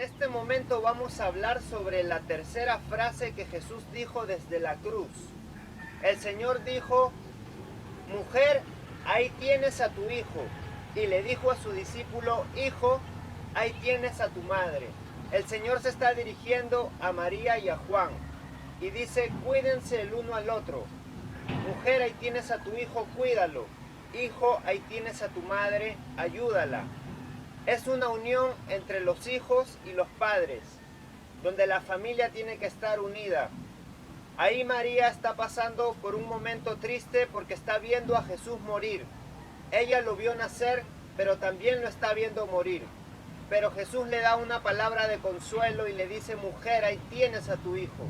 este momento vamos a hablar sobre la tercera frase que Jesús dijo desde la cruz. El Señor dijo: mujer, ahí tienes a tu hijo. Y le dijo a su discípulo: hijo, ahí tienes a tu madre. El Señor se está dirigiendo a María y a Juan y dice: cuídense el uno al otro. Mujer, ahí tienes a tu hijo, cuídalo. Hijo, ahí tienes a tu madre, ayúdala. Es una unión entre los hijos y los padres, donde la familia tiene que estar unida. Ahí María está pasando por un momento triste porque está viendo a Jesús morir. Ella lo vio nacer, pero también lo está viendo morir. Pero Jesús le da una palabra de consuelo y le dice: mujer, ahí tienes a tu hijo.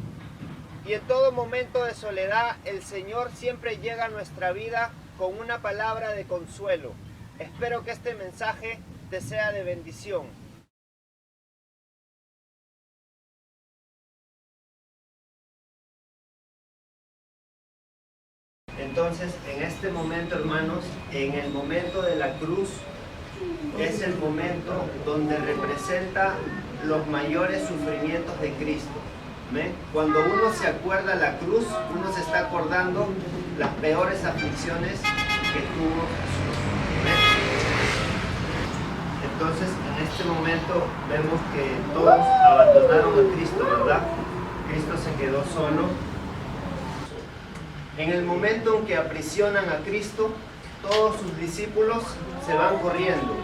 Y en todo momento de soledad, el Señor siempre llega a nuestra vida con una palabra de consuelo. Espero que este mensaje te sea de bendición. Entonces, en este momento, hermanos, en el momento de la cruz, es el momento donde representa los mayores sufrimientos de Cristo. ¿Ven? Cuando uno se acuerda la cruz, uno se está acordando las peores aflicciones que tuvo Jesús. ¿Ven? Entonces, en este momento vemos que todos abandonaron a Cristo, ¿verdad? Cristo se quedó solo. En el momento en que aprisionan a Cristo, todos sus discípulos se van corriendo.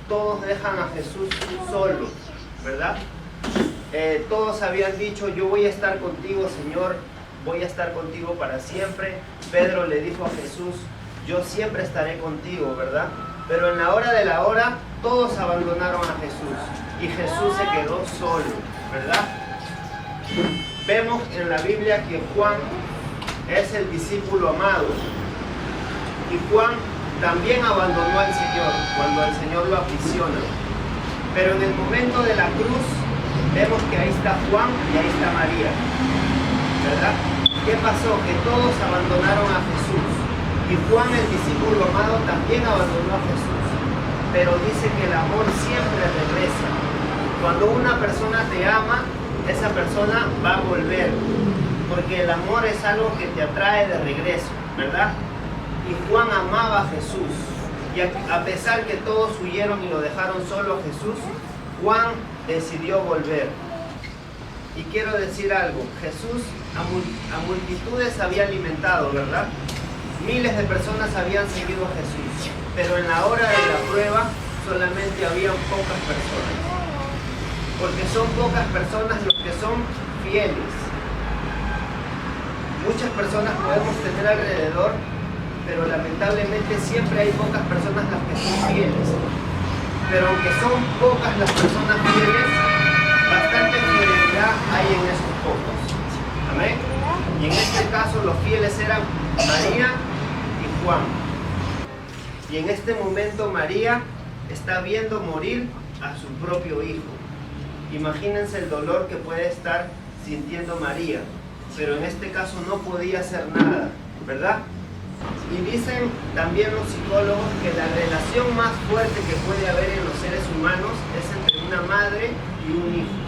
Todos dejan a Jesús solo, ¿verdad? Todos habían dicho: yo voy a estar contigo, Señor, voy a estar contigo para siempre. Pedro le dijo a Jesús: yo siempre estaré contigo, ¿verdad? Pero en la hora de la hora, todos abandonaron a Jesús y Jesús se quedó solo, ¿verdad? Vemos en la Biblia que Juan es el discípulo amado y Juan también abandonó al Señor cuando el Señor lo aprisiona. Pero en el momento de la cruz, vemos que ahí está Juan y ahí está María, ¿verdad? ¿Qué pasó? Que todos abandonaron a Jesús. Y Juan, el discípulo amado, también abandonó a Jesús. Pero dice que el amor siempre regresa. Cuando una persona te ama, esa persona va a volver. Porque el amor es algo que te atrae de regreso, ¿verdad? Y Juan amaba a Jesús. Y a pesar que todos huyeron y lo dejaron solo a Jesús, Juan decidió volver. Y quiero decir algo: Jesús a multitudes había alimentado, ¿verdad? Miles de personas habían seguido a Jesús, pero en la hora de la prueba solamente habían pocas personas, porque son pocas personas los que son fieles. Muchas personas podemos tener alrededor, pero lamentablemente siempre hay pocas personas las que son fieles. Pero aunque son pocas las personas fieles, bastante fidelidad hay en esos pocos. Amén. Y en este caso los fieles eran María y Juan. Y en este momento María está viendo morir a su propio hijo. Imagínense el dolor que puede estar sintiendo María, pero en este caso no podía hacer nada, ¿verdad? Y dicen también los psicólogos que la relación más fuerte que puede haber en los seres humanos es entre una madre y un hijo.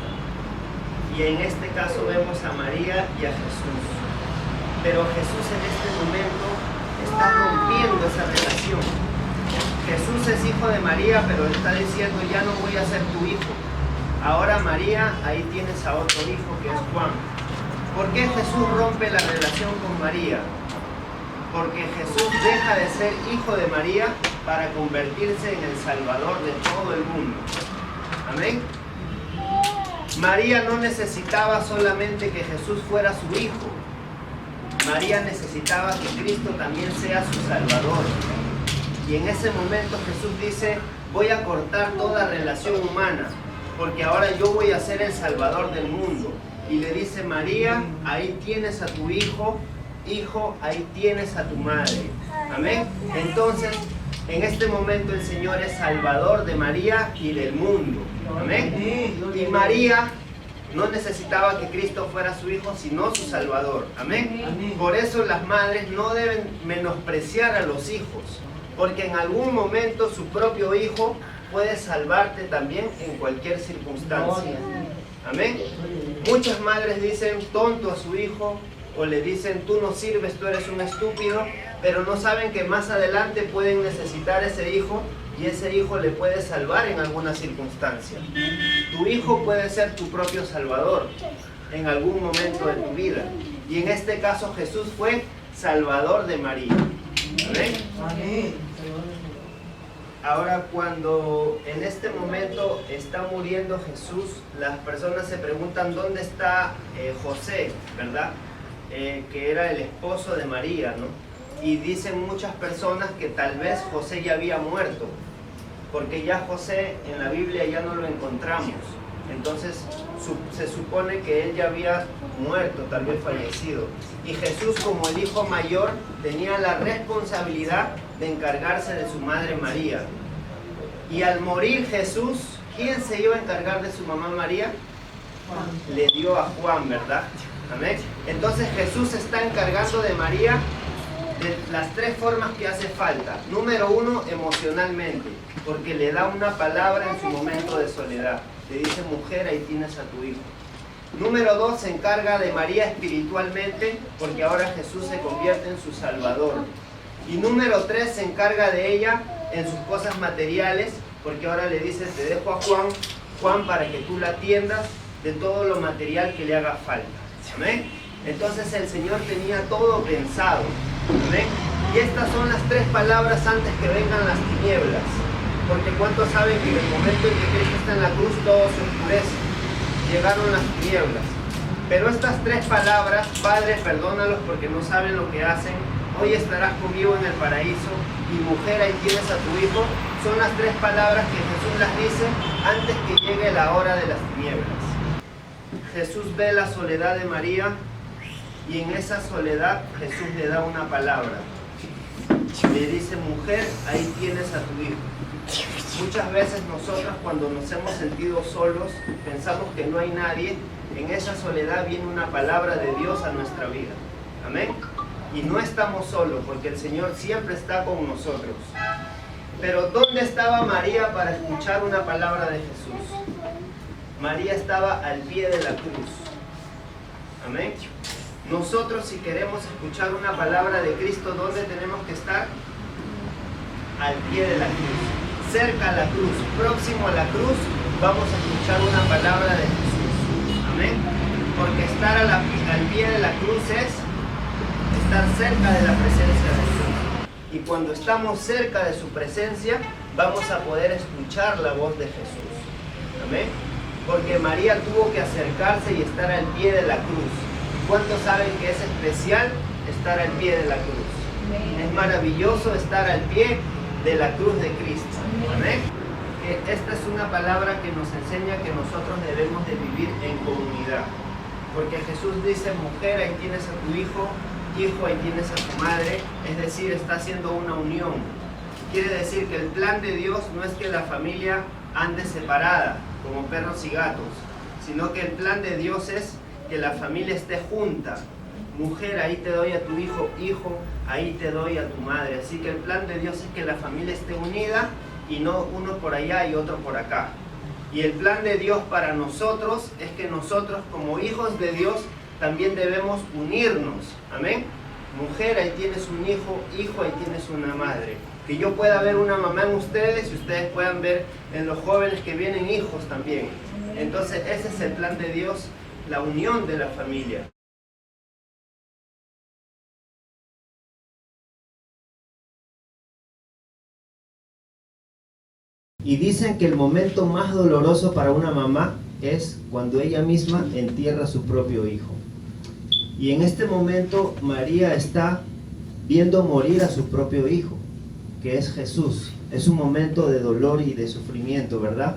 Y en este caso vemos a María y a Jesús. Pero Jesús en este momento está rompiendo esa relación. Jesús es hijo de María, pero está diciendo: ya no voy a ser tu hijo. Ahora, María, ahí tienes a otro hijo que es Juan. ¿Por qué Jesús rompe la relación con María? Porque Jesús deja de ser hijo de María para convertirse en el Salvador de todo el mundo. Amén. María no necesitaba solamente que Jesús fuera su hijo. María necesitaba que Cristo también sea su Salvador. Y en ese momento Jesús dice: voy a cortar toda relación humana, porque ahora yo voy a ser el Salvador del mundo. Y le dice: María, ahí tienes a tu hijo. Hijo, ahí tienes a tu madre. Amén. Entonces, en este momento el Señor es Salvador de María y del mundo. Amén. Y María no necesitaba que Cristo fuera su hijo, sino su Salvador. Amén. Por eso las madres no deben menospreciar a los hijos, porque en algún momento su propio hijo puede salvarte también en cualquier circunstancia. Amén. Muchas madres dicen tonto a su hijo, o le dicen tú no sirves, tú eres un estúpido, pero no saben que más adelante pueden necesitar ese hijo y ese hijo le puede salvar en alguna circunstancia. Tu hijo puede ser tu propio salvador en algún momento de tu vida. Y en este caso Jesús fue salvador de María. ¿Amén? Amén. Ahora, cuando en este momento está muriendo Jesús, las personas se preguntan dónde está José, ¿verdad? Que era el esposo de María, ¿no? Y dicen muchas personas que tal vez José ya había muerto, porque ya José en la Biblia ya no lo encontramos. Entonces se supone que él ya había muerto, tal vez fallecido. Y Jesús, como el hijo mayor, tenía la responsabilidad de encargarse de su madre María. Y al morir Jesús, ¿quién se iba a encargar de su mamá María? Juan. Le dio a Juan, ¿verdad? Amén. Entonces Jesús se está encargando de María de las tres formas que hace falta. Número uno, emocionalmente, porque le da una palabra en su momento de soledad. Le dice, mujer, ahí tienes a tu hijo. Número dos, se encarga de María espiritualmente, porque ahora Jesús se convierte en su salvador. Y número tres, se encarga de ella en sus cosas materiales, porque ahora le dice, te dejo a Juan, para que tú la atiendas de todo lo material que le haga falta. ¿Amén? Entonces el Señor tenía todo pensado. ¿Amén? Y estas son las tres palabras antes que vengan las tinieblas. Porque ¿cuántos saben que en el momento en que Cristo está en la cruz todo se oscurece? Llegaron las tinieblas. Pero estas tres palabras, Padre, perdónalos porque no saben lo que hacen, hoy estarás conmigo en el paraíso, y mujer, ahí tienes a tu hijo, son las tres palabras que Jesús las dice antes que llegue la hora de las tinieblas. Jesús ve la soledad de María, y en esa soledad Jesús le da una palabra. Le dice, mujer, ahí tienes a tu hijo. Muchas veces nosotros, cuando nos hemos sentido solos, pensamos que no hay nadie. En esa soledad viene una palabra de Dios a nuestra vida. Amén. Y no estamos solos, porque el Señor siempre está con nosotros. Pero ¿dónde estaba María para escuchar una palabra de Jesús? María estaba al pie de la cruz. Amén. Nosotros, si queremos escuchar una palabra de Cristo, ¿dónde tenemos que estar? Al pie de la cruz, cerca a la cruz, próximo a la cruz, vamos a escuchar una palabra de Jesús. Amén. Porque estar al pie de la cruz es estar cerca de la presencia de Dios. Y cuando estamos cerca de su presencia, vamos a poder escuchar la voz de Jesús. Amén. Porque María tuvo que acercarse y estar al pie de la cruz. ¿Cuántos saben que es especial estar al pie de la cruz? Es maravilloso estar al pie de la cruz de Cristo. Amén. Esta es una palabra que nos enseña que nosotros debemos de vivir en comunidad. Porque Jesús dice, mujer, ahí tienes a tu hijo, hijo, ahí tienes a tu madre. Es decir, está haciendo una unión. Quiere decir que el plan de Dios no es que la familia ande separada, como perros y gatos, sino que el plan de Dios es que la familia esté junta. Mujer, ahí te doy a tu hijo, hijo, ahí te doy a tu madre. Así que el plan de Dios es que la familia esté unida y no uno por allá y otro por acá. Y el plan de Dios para nosotros es que nosotros, como hijos de Dios, también debemos unirnos. Amén. Mujer, ahí tienes un hijo, hijo, ahí tienes una madre. Que yo pueda ver una mamá en ustedes y ustedes puedan ver en los jóvenes que vienen hijos también. Entonces ese es el plan de Dios, la unión de la familia. Y dicen que el momento más doloroso para una mamá es cuando ella misma entierra a su propio hijo. Y en este momento María está viendo morir a su propio hijo, que es Jesús. Es un momento de dolor y de sufrimiento, ¿verdad?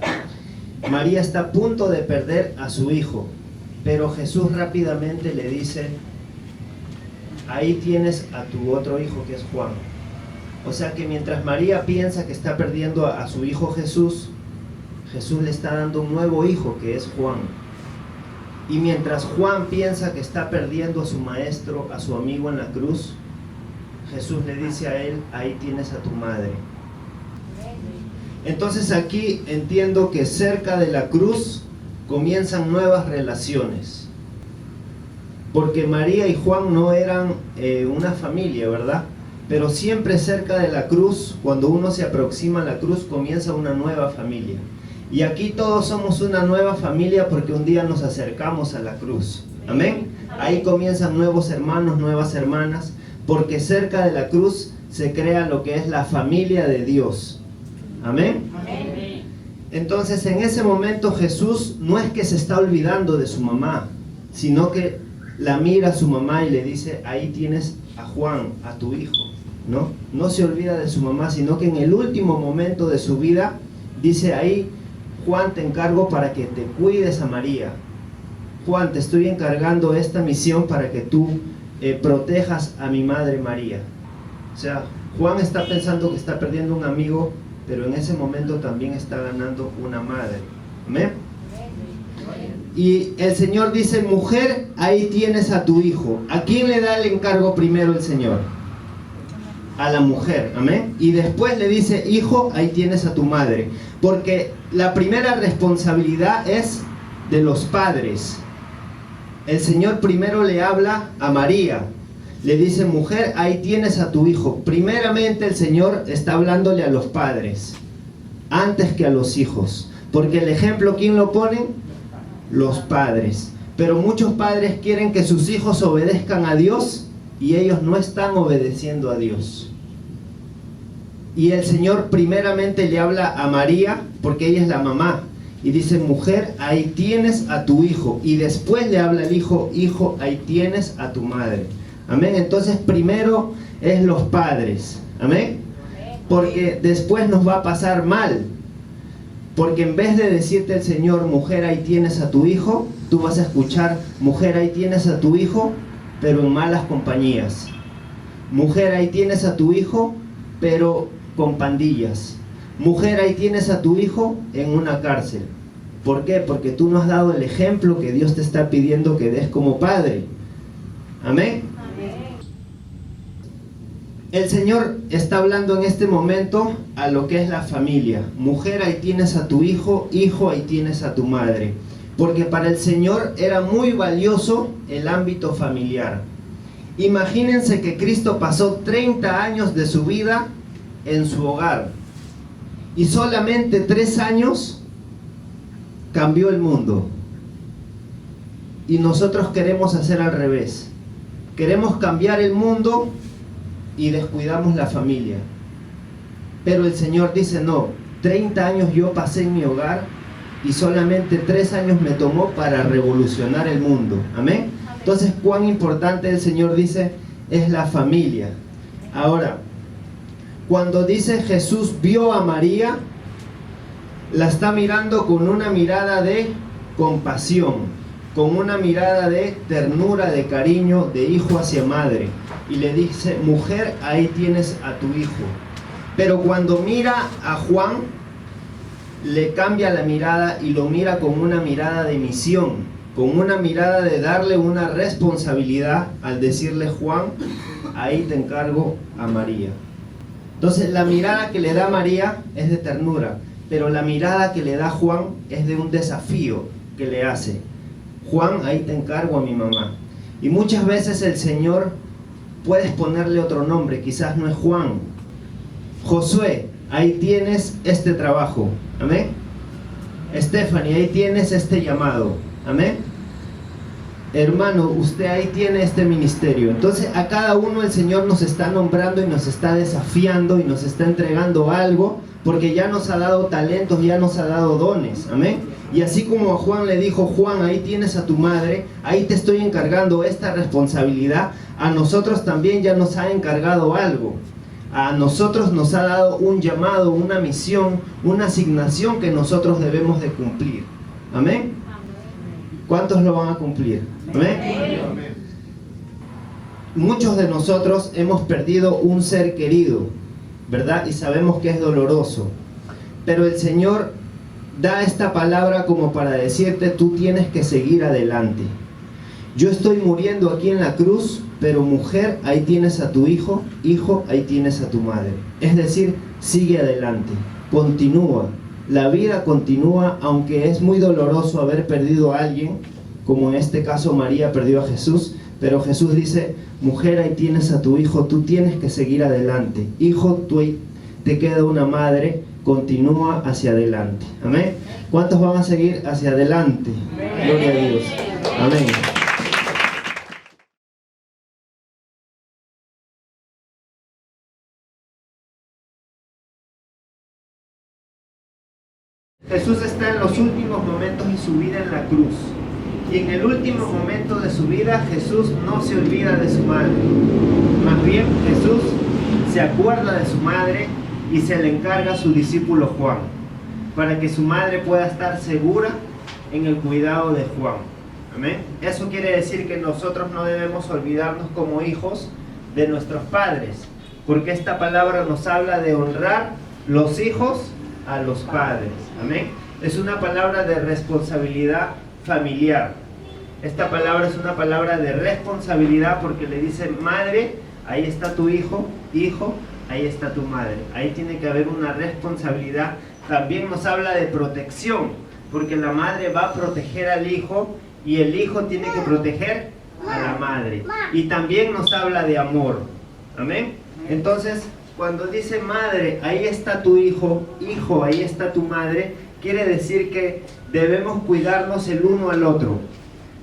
María está a punto de perder a su hijo, pero Jesús rápidamente le dice, ahí tienes a tu otro hijo, que es Juan. O sea que mientras María piensa que está perdiendo a su hijo Jesús, Jesús le está dando un nuevo hijo, que es Juan. Y mientras Juan piensa que está perdiendo a su maestro, a su amigo en la cruz, Jesús le dice a él, ahí tienes a tu madre. Entonces aquí entiendo que cerca de la cruz comienzan nuevas relaciones. Porque María y Juan no eran una familia, ¿verdad? Pero siempre cerca de la cruz, cuando uno se aproxima a la cruz, comienza una nueva familia. Y aquí todos somos una nueva familia porque un día nos acercamos a la cruz. Amén. Ahí comienzan nuevos hermanos, nuevas hermanas, porque cerca de la cruz se crea lo que es la familia de Dios. Amén. Entonces en ese momento Jesús no es que se está olvidando de su mamá, sino que la mira a su mamá y le dice, ahí tienes a Juan, a tu hijo. No se olvida de su mamá, sino que en el último momento de su vida dice, ahí Juan, te encargo para que te cuides a María. Juan, te estoy encargando esta misión para que tú protejas a mi madre María. O sea, Juan está pensando que está perdiendo un amigo, pero en ese momento también está ganando una madre. ¿Amén? Y el Señor dice, mujer, ahí tienes a tu hijo. ¿A quién le da el encargo primero el Señor? A la mujer, amén. Y después le dice, hijo, ahí tienes a tu madre. Porque la primera responsabilidad es de los padres. El Señor primero le habla a María. Le dice, mujer, ahí tienes a tu hijo. Primeramente el Señor está hablándole a los padres, antes que a los hijos. Porque el ejemplo, ¿quién lo pone? Los padres. Pero muchos padres quieren que sus hijos obedezcan a Dios y ellos no están obedeciendo a Dios. Y el Señor primeramente le habla a María, porque ella es la mamá, y dice, mujer, ahí tienes a tu hijo. Y después le habla al hijo, hijo, ahí tienes a tu madre. Amén. Entonces primero es los padres. Amén. Porque después nos va a pasar mal. Porque en vez de decirte el Señor, mujer, ahí tienes a tu hijo, tú vas a escuchar, mujer, ahí tienes a tu hijo, pero en malas compañías. Mujer, ahí tienes a tu hijo, pero con pandillas. Mujer, ahí tienes a tu hijo en una cárcel. ¿Por qué? Porque tú no has dado el ejemplo que Dios te está pidiendo que des como padre. Amén. El Señor está hablando en este momento a lo que es la familia. Mujer, ahí tienes a tu hijo, hijo, ahí tienes a tu madre. Porque para el Señor era muy valioso el ámbito familiar. Imagínense que Cristo pasó 30 años de su vida en su hogar. Y solamente 3 años cambió el mundo. Y nosotros queremos hacer al revés. Queremos cambiar el mundo y descuidamos la familia. Pero el Señor dice, no, 30 años yo pasé en mi hogar y solamente 3 años me tomó para revolucionar el mundo. Amén. Entonces, cuán importante el Señor dice es la familia. Ahora, cuando dice Jesús vio a María, la está mirando con una mirada de compasión, con una mirada de ternura, de cariño, de hijo hacia madre. Y le dice, mujer, ahí tienes a tu hijo. Pero cuando mira a Juan, le cambia la mirada y lo mira con una mirada de misión, con una mirada de darle una responsabilidad al decirle, Juan, ahí te encargo a María. Entonces la mirada que le da María es de ternura, pero la mirada que le da Juan es de un desafío que le hace. Juan, ahí te encargo a mi mamá. Y muchas veces el Señor, puedes ponerle otro nombre, quizás no es Juan. Josué, ahí tienes este trabajo. Amén. Stephanie, ahí tienes este llamado. Amén. Hermano, usted ahí tiene este ministerio. Entonces a cada uno el Señor nos está nombrando y nos está desafiando y nos está entregando algo, porque ya nos ha dado talentos, ya nos ha dado dones. Amén. Y así como a Juan le dijo, Juan, ahí tienes a tu madre, ahí te estoy encargando esta responsabilidad, a nosotros también ya nos ha encargado algo. A nosotros nos ha dado un llamado, una misión, una asignación que nosotros debemos de cumplir. Amén. ¿Cuántos lo van a cumplir? Amén. Muchos de nosotros hemos perdido un ser querido, ¿verdad? Y sabemos que es doloroso. Pero el Señor da esta palabra como para decirte, tú tienes que seguir adelante. Yo estoy muriendo aquí en la cruz, pero mujer, ahí tienes a tu hijo, hijo, ahí tienes a tu madre. Es decir, sigue adelante. continúa. La vida continúa, aunque es muy doloroso haber perdido a alguien, como en este caso María perdió a Jesús, pero Jesús dice: mujer, ahí tienes a tu hijo, tú tienes que seguir adelante. Hijo, te queda una madre, continúa hacia adelante. Amén. ¿Cuántos van a seguir hacia adelante? Gloria a Dios. Amén. Jesús está en los últimos momentos de su vida en la cruz. Y en el último momento de su vida, Jesús no se olvida de su madre. Más bien, Jesús se acuerda de su madre y se le encarga a su discípulo Juan, para que su madre pueda estar segura en el cuidado de Juan. Amén. Eso quiere decir que nosotros no debemos olvidarnos como hijos de nuestros padres, porque esta palabra nos habla de honrar los hijos a los padres. Amén. Es una palabra de responsabilidad familiar. Esta palabra es una palabra de responsabilidad, porque le dice: madre, ahí está tu hijo, hijo, ahí está tu madre. Ahí tiene que haber una responsabilidad. También nos habla de protección, porque la madre va a proteger al hijo y el hijo tiene que proteger a la madre. Y también nos habla de amor. Amén. Entonces, cuando dice madre, ahí está tu hijo, hijo, ahí está tu madre, quiere decir que debemos cuidarnos el uno al otro.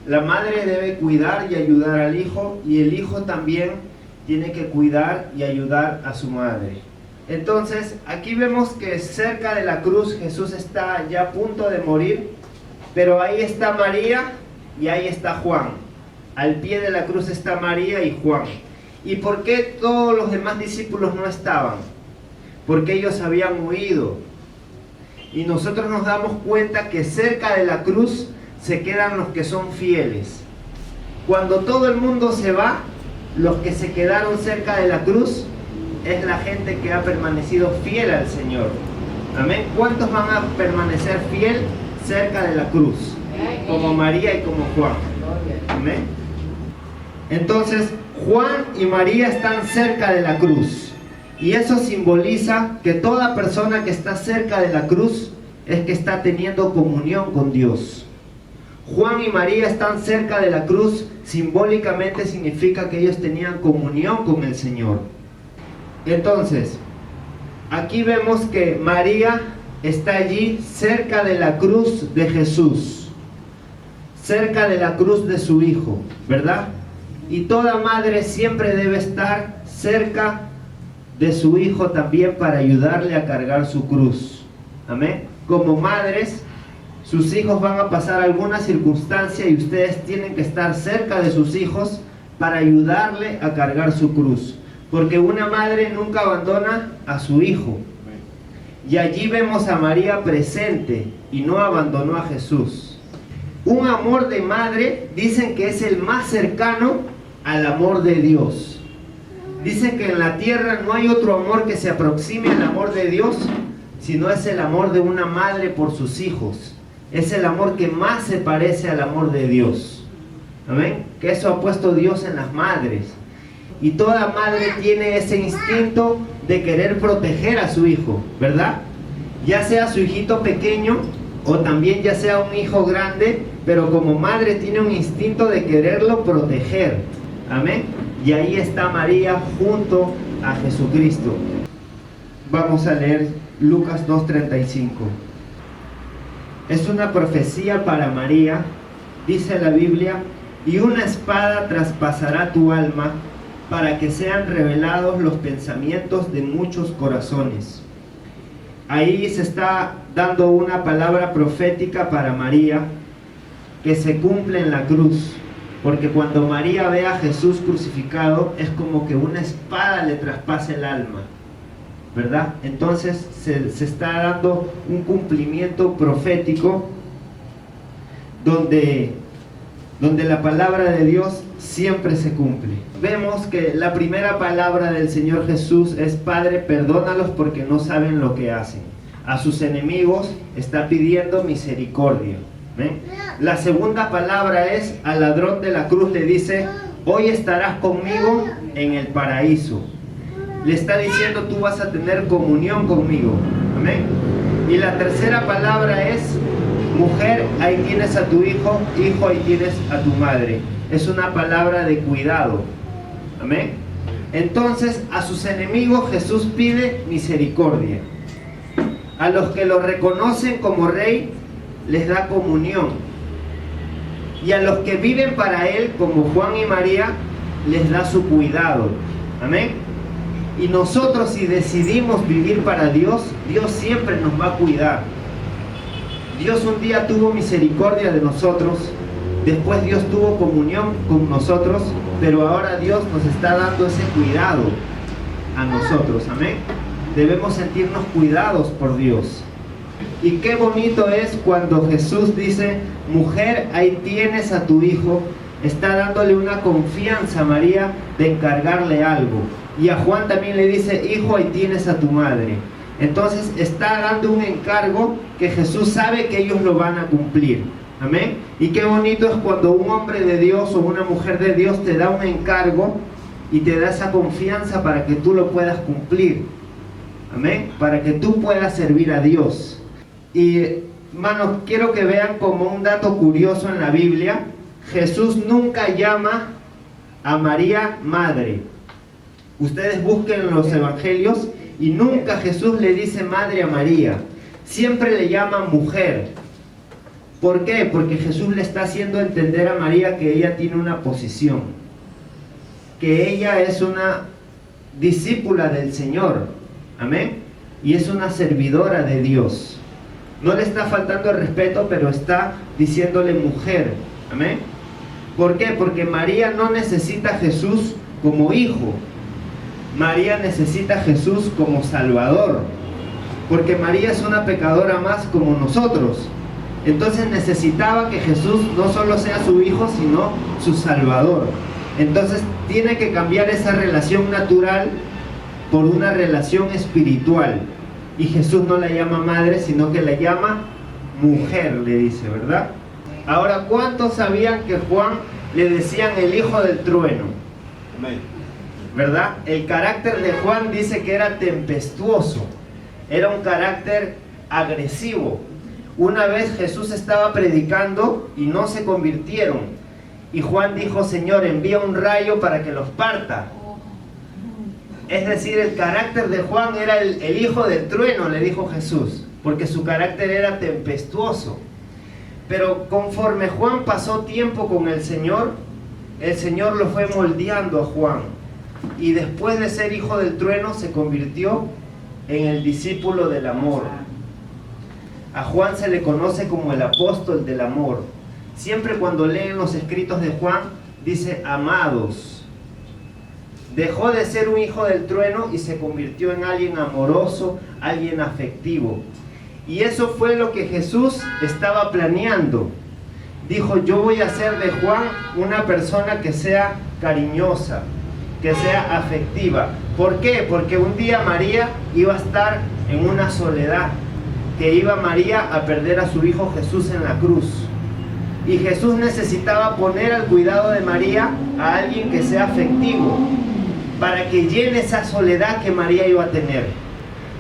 La madre debe cuidar y ayudar al hijo, y el hijo también tiene que cuidar y ayudar a su madre. Entonces, aquí vemos que cerca de la cruz Jesús está ya a punto de morir, pero ahí está María y ahí está Juan. Al pie de la cruz está María y Juan. ¿Y por qué todos los demás discípulos no estaban? Porque ellos habían huido. Y nosotros nos damos cuenta que cerca de la cruz se quedan los que son fieles. Cuando todo el mundo se va, los que se quedaron cerca de la cruz es la gente que ha permanecido fiel al Señor. Amén. ¿Cuántos van a permanecer fiel cerca de la cruz? Como María y como Juan. Amén. Entonces, Juan y María están cerca de la cruz. Y eso simboliza que toda persona que está cerca de la cruz es que está teniendo comunión con Dios. Juan y María están cerca de la cruz, simbólicamente significa que ellos tenían comunión con el Señor. Entonces, aquí vemos que María está allí cerca de la cruz de Jesús, cerca de la cruz de su hijo, ¿verdad? Y toda madre siempre debe estar cerca de su hijo también para ayudarle a cargar su cruz. Amén. Como madres, sus hijos van a pasar alguna circunstancia y ustedes tienen que estar cerca de sus hijos para ayudarle a cargar su cruz. Porque una madre nunca abandona a su hijo. Y allí vemos a María presente y no abandonó a Jesús. Un amor de madre dicen que es el más cercano al amor de Dios. Dicen que en la tierra no hay otro amor que se aproxime al amor de Dios, sino es el amor de una madre por sus hijos. Es el amor que más se parece al amor de Dios. Amén. Que eso ha puesto Dios en las madres. Y toda madre tiene ese instinto de querer proteger a su hijo, ¿verdad? Ya sea su hijito pequeño o también ya sea un hijo grande, pero como madre tiene un instinto de quererlo proteger. Amén. Y ahí está María junto a Jesucristo. Vamos a leer Lucas 2:35. Es una profecía para María, dice la Biblia: y una espada traspasará tu alma, para que sean revelados los pensamientos de muchos corazones. Ahí se está dando una palabra profética para María, que se cumple en la cruz. Porque cuando María ve a Jesús crucificado, es como que una espada le traspasa el alma, ¿verdad? Entonces se está dando un cumplimiento profético donde la palabra de Dios siempre se cumple. Vemos que la primera palabra del Señor Jesús es: Padre, perdónalos porque no saben lo que hacen. A sus enemigos está pidiendo misericordia. ¿Ven? La segunda palabra es: al ladrón de la cruz le dice: hoy estarás conmigo en el paraíso. Le está diciendo: tú vas a tener comunión conmigo. Amén. Y la tercera palabra es: mujer, ahí tienes a tu hijo, hijo, ahí tienes a tu madre. Es una palabra de cuidado. Amén. Entonces, a sus enemigos Jesús pide misericordia. A los que lo reconocen como rey, les da comunión. Y a los que viven para él, como Juan y María, les da su cuidado. Amén. Y nosotros, si decidimos vivir para Dios, Dios siempre nos va a cuidar. Dios un día tuvo misericordia de nosotros, después Dios tuvo comunión con nosotros, pero ahora Dios nos está dando ese cuidado a nosotros. Amén. Debemos sentirnos cuidados por Dios. Y qué bonito es cuando Jesús dice: mujer, ahí tienes a tu hijo. Está dándole una confianza a María de encargarle algo. Y a Juan también le dice: hijo, ahí tienes a tu madre. Entonces está dando un encargo que Jesús sabe que ellos lo van a cumplir. Amén. Y qué bonito es cuando un hombre de Dios o una mujer de Dios te da un encargo y te da esa confianza para que tú lo puedas cumplir. Amén. Para que tú puedas servir a Dios. Y hermanos, quiero que vean como un dato curioso en la Biblia: Jesús nunca llama a María madre. Ustedes busquen en los evangelios y nunca Jesús le dice madre a María. Siempre le llama mujer. ¿Por qué? Porque Jesús le está haciendo entender a María que ella tiene una posición, que ella es una discípula del Señor. Amén. Y es una servidora de Dios. No le está faltando el respeto, pero está diciéndole mujer. Amén. ¿Por qué? Porque María no necesita a Jesús como hijo. María necesita a Jesús como Salvador. Porque María es una pecadora más como nosotros. Entonces necesitaba que Jesús no solo sea su hijo, sino su Salvador. Entonces tiene que cambiar esa relación natural por una relación espiritual. Y Jesús no la llama madre, sino que la llama mujer, le dice, ¿verdad? Ahora, ¿cuántos sabían que Juan le decían el hijo del trueno? Amén. ¿Verdad? El carácter de Juan dice que era tempestuoso, era un carácter agresivo. Una vez Jesús estaba predicando y no se convirtieron. Y Juan dijo: Señor, envía un rayo para que los parta. Es decir, el carácter de Juan era el hijo del trueno, le dijo Jesús, porque su carácter era tempestuoso. Pero conforme Juan pasó tiempo con el Señor lo fue moldeando a Juan. Y después de ser hijo del trueno, se convirtió en el discípulo del amor. A Juan se le conoce como el apóstol del amor. Siempre cuando leen los escritos de Juan, dice amados. Dejó de ser un hijo del trueno y se convirtió en alguien amoroso, alguien afectivo. Y eso fue lo que Jesús estaba planeando. Dijo: yo voy a hacer de Juan una persona que sea cariñosa, que sea afectiva. ¿Por qué? Porque un día María iba a estar en una soledad, que iba María a perder a su hijo Jesús en la cruz. Y Jesús necesitaba poner al cuidado de María a alguien que sea afectivo, para que llene esa soledad que María iba a tener.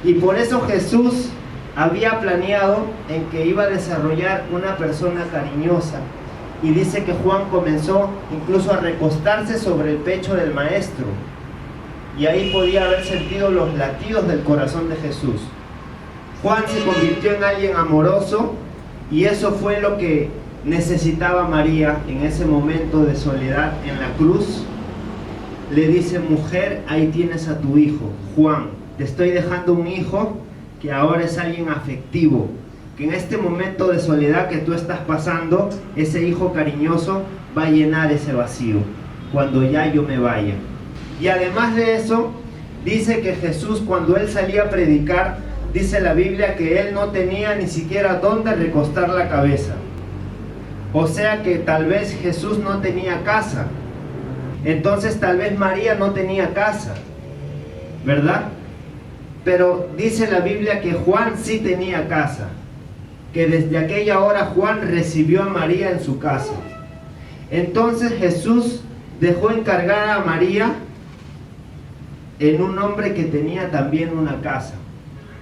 Y por eso Jesús había planeado en que iba a desarrollar una persona cariñosa. Y dice que Juan comenzó incluso a recostarse sobre el pecho del maestro. Y ahí podía haber sentido los latidos del corazón de Jesús. Juan se convirtió en alguien amoroso, y eso fue lo que necesitaba María en ese momento de soledad en la cruz. Le dice: mujer, ahí tienes a tu hijo, Juan. Te estoy dejando un hijo que ahora es alguien afectivo, que en este momento de soledad que tú estás pasando, ese hijo cariñoso va a llenar ese vacío cuando ya yo me vaya. Y además de eso, dice que Jesús, cuando él salía a predicar, dice la Biblia que él no tenía ni siquiera dónde recostar la cabeza. O sea que tal vez Jesús no tenía casa. Entonces tal vez María no tenía casa, ¿verdad? Pero dice la Biblia que Juan sí tenía casa, que desde aquella hora Juan recibió a María en su casa. Entonces Jesús dejó encargada a María en un hombre que tenía también una casa,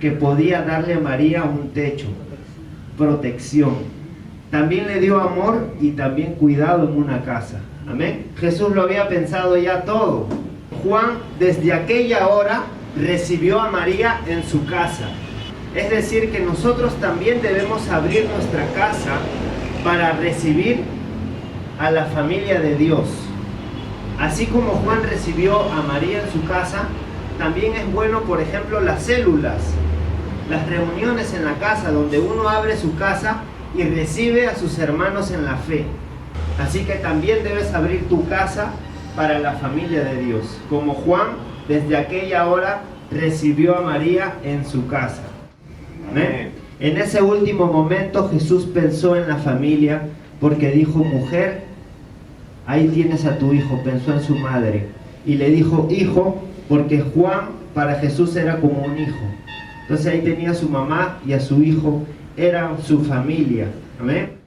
que podía darle a María un techo, protección. También le dio amor y también cuidado en una casa. Amén. Jesús lo había pensado ya todo. Juan desde aquella hora recibió a María en su casa. Es decir, que nosotros también debemos abrir nuestra casa para recibir a la familia de Dios. Así como Juan recibió a María en su casa, también es bueno, por ejemplo, las células, las reuniones en la casa, donde uno abre su casa y recibe a sus hermanos en la fe. Así que también debes abrir tu casa para la familia de Dios, como Juan desde aquella hora recibió a María en su casa. Amén. En ese último momento Jesús pensó en la familia, porque dijo: mujer, ahí tienes a tu hijo. Pensó en su madre y le dijo hijo, porque Juan para Jesús era como un hijo. Entonces ahí tenía a su mamá y a su hijo, era su familia. Amén.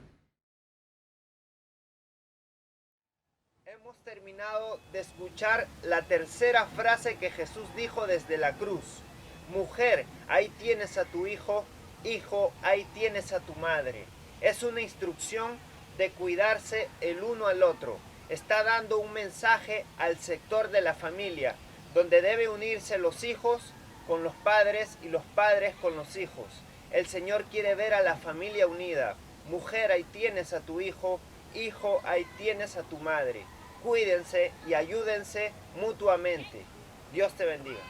Hemos terminado de escuchar la tercera frase que Jesús dijo desde la cruz. Mujer, ahí tienes a tu hijo. Hijo, ahí tienes a tu madre. Es una instrucción de cuidarse el uno al otro. Está dando un mensaje al sector de la familia, donde debe unirse los hijos con los padres y los padres con los hijos. El Señor quiere ver a la familia unida. Mujer, ahí tienes a tu hijo. Hijo, ahí tienes a tu madre. Cuídense y ayúdense mutuamente. Dios te bendiga.